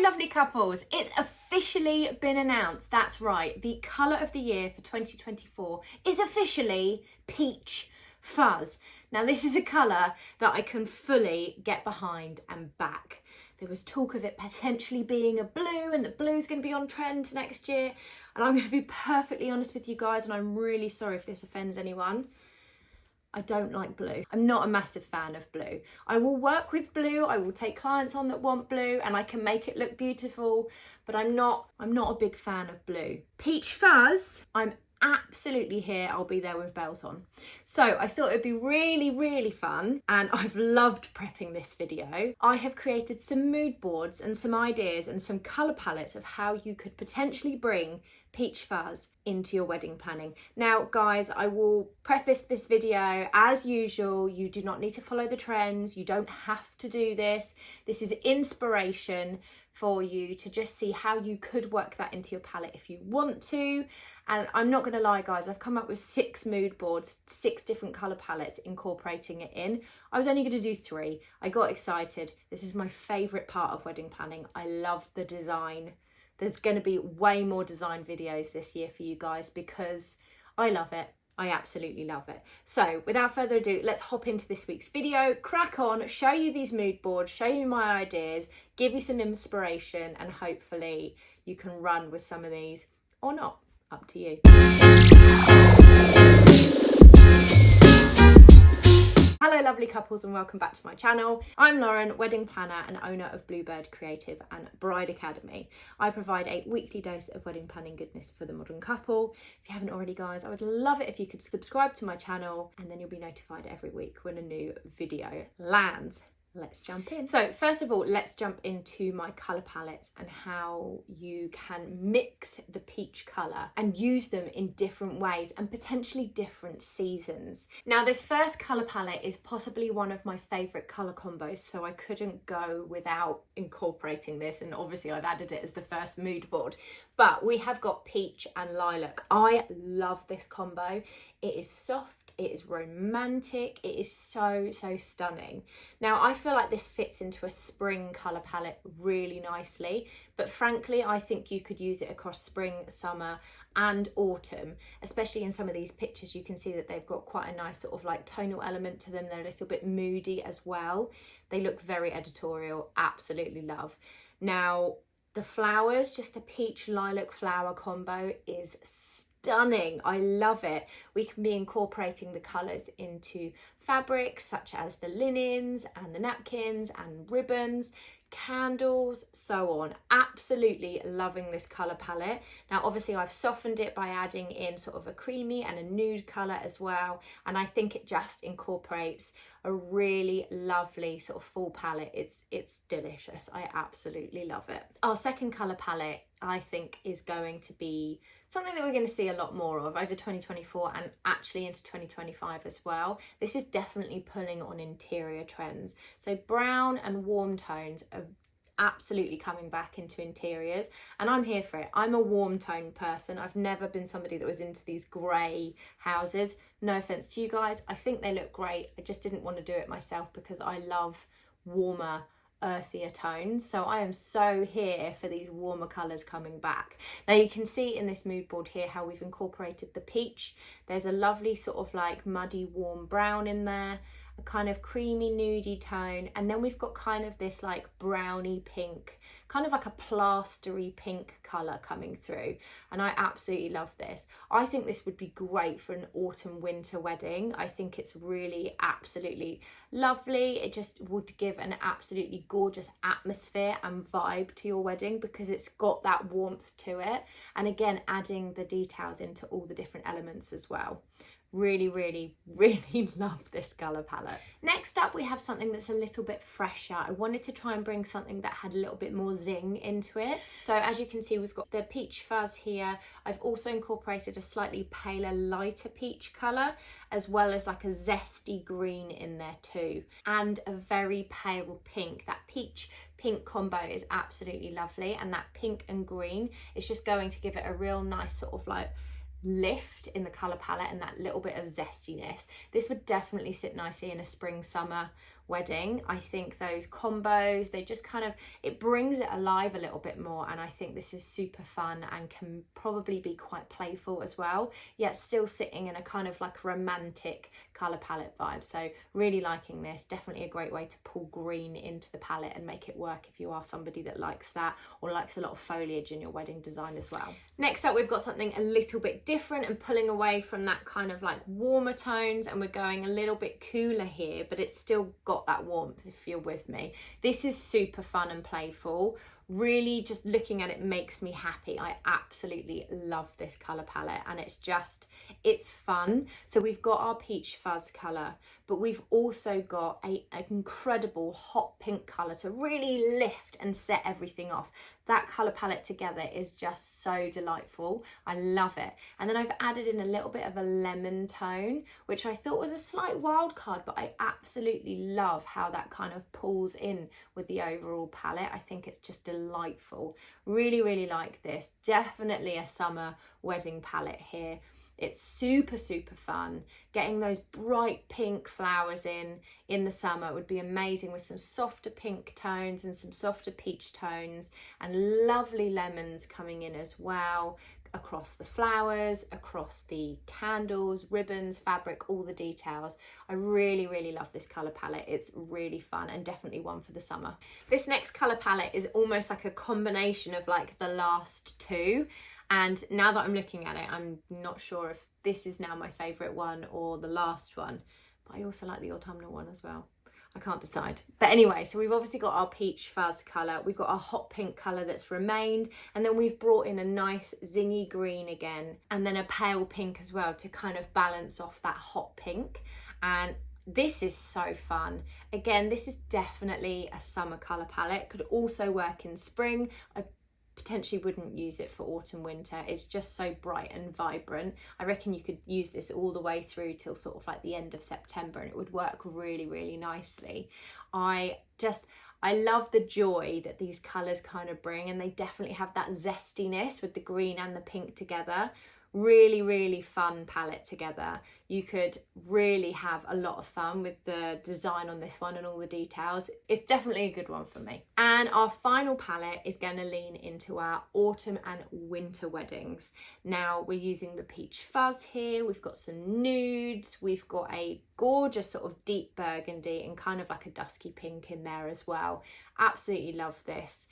Hello lovely couples, it's officially been announced, that's right, the colour of the year for 2024 is officially Peach Fuzz. Now this is a colour that I can fully get behind and back. There was talk of it potentially being a blue and that blue's going to be on trend next year, and I'm going to be perfectly honest with you guys, and I'm really sorry if this offends anyone. I don't like blue. I'm not a massive fan of blue. I will work with blue, I will take clients on that want blue, and I can make it look beautiful, but I'm not a big fan of blue. Peach Fuzz, I'm absolutely here, I'll be there with bells on. So I thought it'd be really fun, and I've loved prepping this video. I have created some mood boards and some ideas and some colour palettes of how you could potentially bring Peach Fuzz into your wedding planning. Now guys, I will preface this video as usual, you do not need to follow the trends, you don't have to do this. This is inspiration for you to just see how you could work that into your palette if you want to. And I'm not going to lie guys, I've come up with 6 mood boards, 6 different colour palettes incorporating it in. I was only going to do 3. I got excited. This is my favourite part of wedding planning. I love the design. There's going to be way more design videos this year for you guys because I love it. I absolutely love it. So without further ado, let's hop into this week's video, crack on, show you these mood boards, show you my ideas, give you some inspiration, and hopefully you can run with some of these or not. Up to you. Hello lovely couples and welcome back to my channel. I'm Lauren, wedding planner and owner of Bluebird Creative and Bride Academy. I provide a weekly dose of wedding planning goodness for the modern couple. If you haven't already guys, I would love it if you could subscribe to my channel, and then you'll be notified every week when a new video lands. Let's jump in. So first of all, let's jump into my colour palettes and how you can mix the peach colour and use them in different ways and potentially different seasons. Now this first colour palette is possibly one of my favourite colour combos, so I couldn't go without incorporating this, and obviously I've added it as the first mood board. But we have got peach and lilac. I love this combo. It is soft. It is romantic. It is so stunning. Now I feel like this fits into a spring colour palette really nicely, but frankly I think you could use it across spring, summer and autumn, especially in some of these pictures. You can see that they've got quite a nice sort of like tonal element to them. They're a little bit moody as well. They look very editorial. Absolutely love. Now the flowers, just the peach lilac flower combo is stunning. I love it. We can be incorporating the colours into fabrics such as the linens and the napkins and ribbons, candles, so on. Absolutely loving this colour palette. Now obviously I've softened it by adding in sort of a creamy and a nude colour as well, and I think it just incorporates a really lovely sort of full palette. It's delicious. I absolutely love it. Our second colour palette I think is going to be something that we're going to see a lot more of over 2024 and actually into 2025 as well. This is definitely pulling on interior trends. So brown and warm tones are absolutely coming back into interiors, and I'm here for it. I'm a warm tone person. I've never been somebody that was into these grey houses. No offence to you guys, I think they look great. I just didn't want to do it myself because I love warmer, earthier tones. So I am so here for these warmer colours coming back. Now you can see in this mood board here how we've incorporated the peach. There's a lovely sort of like muddy warm brown in there, a kind of creamy nudie tone, and then we've got kind of this like browny pink, kind of like a plastery pink colour coming through, and I absolutely love this. I think this would be great for an autumn winter wedding. I think it's really absolutely lovely. It just would give an absolutely gorgeous atmosphere and vibe to your wedding because it's got that warmth to it, and again adding the details into all the different elements as well. Really love this colour palette. Next up we have something that's a little bit fresher. I wanted to try and bring something that had a little bit more zing into it. So as you can see, we've got the peach fuzz here. I've also incorporated a slightly paler, lighter peach colour, as well as like a zesty green in there too, and a very pale pink. That peach pink combo is absolutely lovely, and that pink and green is just going to give it a real nice sort of like lift in the colour palette and that little bit of zestiness. This would definitely sit nicely in a spring summer wedding. I think those combos, they just kind of, it brings it alive a little bit more, and I think this is super fun and can probably be quite playful as well, yet still sitting in a kind of like romantic colour palette vibe. So really liking this. Definitely a great way to pull green into the palette and make it work if you are somebody that likes that or likes a lot of foliage in your wedding design as well. Next up, we've got something a little bit different and pulling away from that kind of like warmer tones, and we're going a little bit cooler here, but it's still got that warmth if you're with me. This is super fun and playful. Really, just looking at it makes me happy. I absolutely love this colour palette, and it's fun. So we've got our Peach Fuzz colour, but we've also got an incredible hot pink colour to really lift and set everything off. That colour palette together is just so delightful. I love it. And then I've added in a little bit of a lemon tone, which I thought was a slight wild card, but I absolutely love how that kind of pulls in with the overall palette. I think it's just delightful. Really, really like this. Definitely a summer wedding palette here. It's super, super fun. Getting those bright pink flowers in the summer would be amazing, with some softer pink tones and some softer peach tones, and lovely lemons coming in as well, across the flowers, across the candles, ribbons, fabric, all the details. I really, really love this colour palette. It's really fun and definitely one for the summer. This next colour palette is almost like a combination of like the last two. And now that I'm looking at it, I'm not sure if this is now my favourite one or the last one, but I also like the autumnal one as well. I can't decide. But anyway, so we've obviously got our Peach Fuzz colour, we've got our hot pink colour that's remained, and then we've brought in a nice zingy green again, and then a pale pink as well to kind of balance off that hot pink. And this is so fun. Again, this is definitely a summer colour palette. Could also work in spring. I potentially wouldn't use it for autumn winter. It's just so bright and vibrant. I reckon you could use this all the way through till sort of like the end of September, and it would work really, really nicely. I love the joy that these colours kind of bring, and they definitely have that zestiness with the green and the pink together. Really, really fun palette together. You could really have a lot of fun with the design on this one and all the details. It's definitely a good one for me. And our final palette is going to lean into our autumn and winter weddings. Now we're using the Peach Fuzz here. We've got some nudes. We've got a gorgeous sort of deep burgundy and kind of like a dusky pink in there as well. Absolutely love this.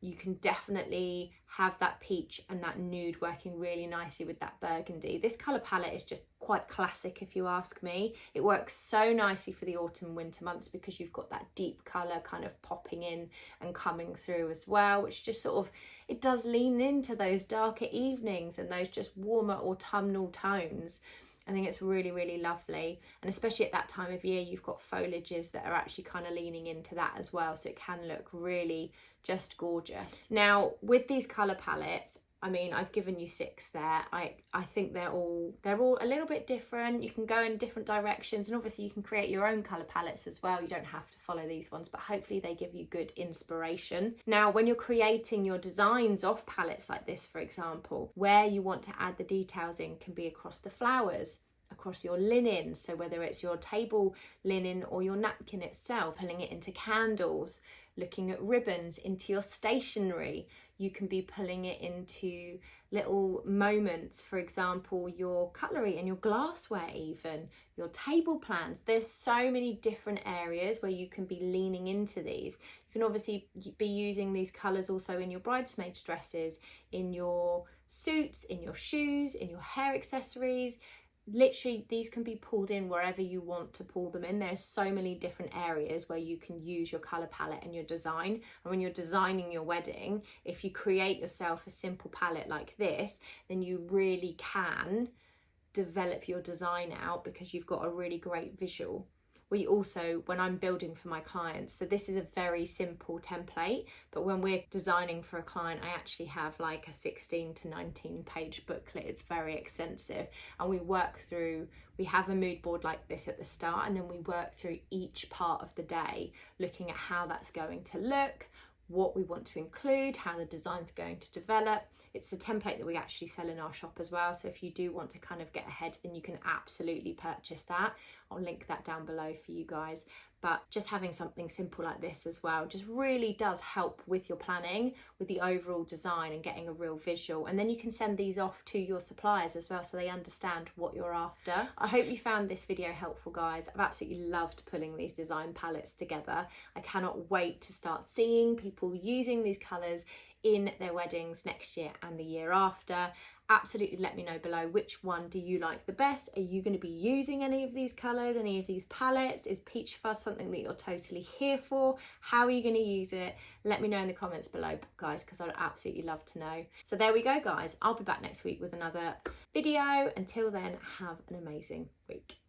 You can definitely have that peach and that nude working really nicely with that burgundy. This colour palette is just quite classic if you ask me. It works so nicely for the autumn winter months because you've got that deep colour kind of popping in and coming through as well, which just sort of, it does lean into those darker evenings and those just warmer autumnal tones. I think it's really, really lovely. And especially at that time of year, you've got foliages that are actually kind of leaning into that as well. So it can look really just gorgeous. Now, with these colour palettes, I mean, I've given you 6 there. I think they're all a little bit different. You can go in different directions, and obviously you can create your own colour palettes as well. You don't have to follow these ones, but hopefully they give you good inspiration. Now, when you're creating your designs off palettes like this, for example, where you want to add the details in can be across the flowers, across your linen, so whether it's your table linen or your napkin itself, pulling it into candles, looking at ribbons, into your stationery. You can be pulling it into little moments, for example, your cutlery and your glassware, even your table plans. There's so many different areas where you can be leaning into these. You can obviously be using these colours also in your bridesmaids' dresses, in your suits, in your shoes, in your hair accessories. Literally, these can be pulled in wherever you want to pull them in. There's so many different areas where you can use your colour palette and your design. And when you're designing your wedding, if you create yourself a simple palette like this, then you really can develop your design out because you've got a really great visual. We also, when I'm building for my clients, so this is a very simple template, but when we're designing for a client, I actually have like a 16 to 19 page booklet. It's very extensive, and we have a mood board like this at the start, and then we work through each part of the day, looking at how that's going to look, what we want to include, how the design's going to develop. It's a template that we actually sell in our shop as well, so if you do want to kind of get ahead, then you can absolutely purchase that. I'll link that down below for you guys. but just having something simple like this as well just really does help with your planning, with the overall design and getting a real visual. And then you can send these off to your suppliers as well so they understand what you're after. I hope you found this video helpful, guys. I've absolutely loved pulling these design palettes together. I cannot wait to start seeing people using these colours in their weddings next year and the year after. Absolutely let me know below, which one do you like the best? Are you going to be using any of these colours, any of these palettes? Is Peach Fuzz something that you're totally here for? How are you going to use it? Let me know in the comments below, guys, because I'd absolutely love to know. So there we go, guys. I'll be back next week with another video. Until then, have an amazing week.